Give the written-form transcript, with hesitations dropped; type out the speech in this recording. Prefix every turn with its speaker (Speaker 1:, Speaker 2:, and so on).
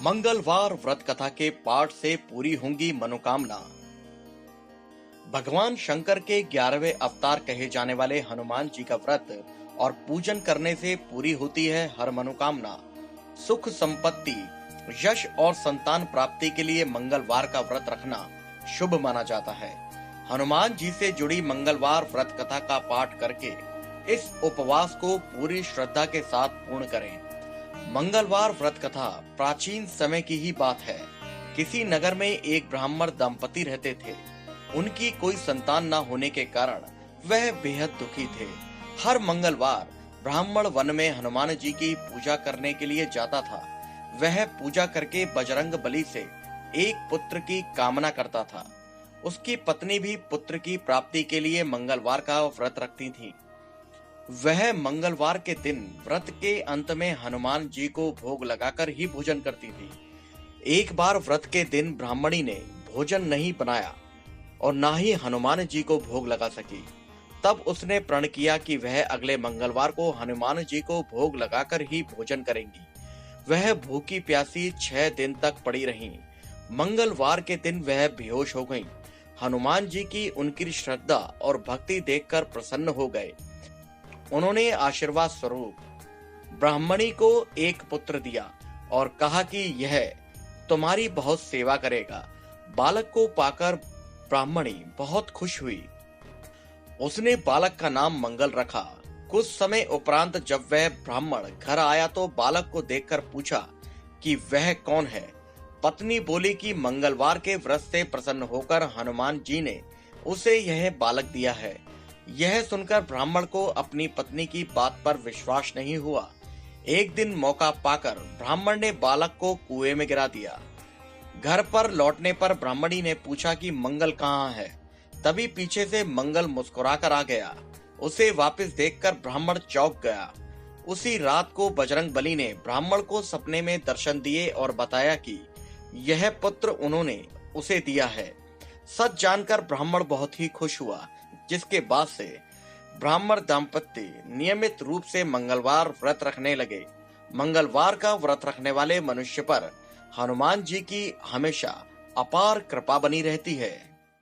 Speaker 1: मंगलवार व्रत कथा के पाठ से पूरी होंगी मनोकामना। भगवान शंकर के 11वें अवतार कहे जाने वाले हनुमान जी का व्रत और पूजन करने से पूरी होती है हर मनोकामना। सुख संपत्ति, यश और संतान प्राप्ति के लिए मंगलवार का व्रत रखना शुभ माना जाता है। हनुमान जी से जुड़ी मंगलवार व्रत कथा का पाठ करके इस उपवास को पूरी श्रद्धा के साथ पूर्ण करें। मंगलवार व्रत कथा प्राचीन समय की ही बात है। किसी नगर में एक ब्राह्मण दंपति रहते थे। उनकी कोई संतान न होने के कारण वह बेहद दुखी थे। हर मंगलवार ब्राह्मण वन में हनुमान जी की पूजा करने के लिए जाता था। वह पूजा करके बजरंग बली से एक पुत्र की कामना करता था। उसकी पत्नी भी पुत्र की प्राप्ति के लिए मंगलवार का व्रत रखती थी। वह मंगलवार के दिन व्रत के अंत में हनुमान जी को भोग लगाकर ही भोजन करती थी। एक बार व्रत के दिन ब्राह्मणी ने भोजन नहीं बनाया और ना ही हनुमान जी को भोग लगा सकी। तब उसने प्रण किया कि वह अगले मंगलवार को हनुमान जी को भोग लगाकर ही भोजन करेंगी। वह भूखी प्यासी 6 दिन तक पड़ी रही। मंगलवार के दिन वह बेहोश हो गईं। हनुमान जी की उनकी श्रद्धा और भक्ति देखकर प्रसन्न हो गए। उन्होंने आशीर्वाद स्वरूप ब्राह्मणी को एक पुत्र दिया और कहा कि यह तुम्हारी बहुत सेवा करेगा। बालक को पाकर ब्राह्मणी बहुत खुश हुई। उसने बालक का नाम मंगल रखा। कुछ समय उपरांत जब वह ब्राह्मण घर आया तो बालक को देखकर पूछा कि वह कौन है। पत्नी बोली कि मंगलवार के व्रत से प्रसन्न होकर हनुमान जी ने उसे यह बालक दिया है। यह सुनकर ब्राह्मण को अपनी पत्नी की बात पर विश्वास नहीं हुआ। एक दिन मौका पाकर ब्राह्मण ने बालक को कुएं में गिरा दिया। घर पर लौटने पर ब्राह्मणी ने पूछा कि मंगल कहाँ है। तभी पीछे से मंगल मुस्कुराकर आ गया। उसे वापस देखकर ब्राह्मण चौंक गया। उसी रात को बजरंग बली ने ब्राह्मण को सपने में दर्शन दिए और बताया कि यह पुत्र उन्होंने उसे दिया है। सच जानकर ब्राह्मण बहुत ही खुश हुआ, जिसके बाद से ब्राह्मण दंपति नियमित रूप से मंगलवार व्रत रखने लगे। मंगलवार का व्रत रखने वाले मनुष्य पर हनुमान जी की हमेशा अपार कृपा बनी रहती है।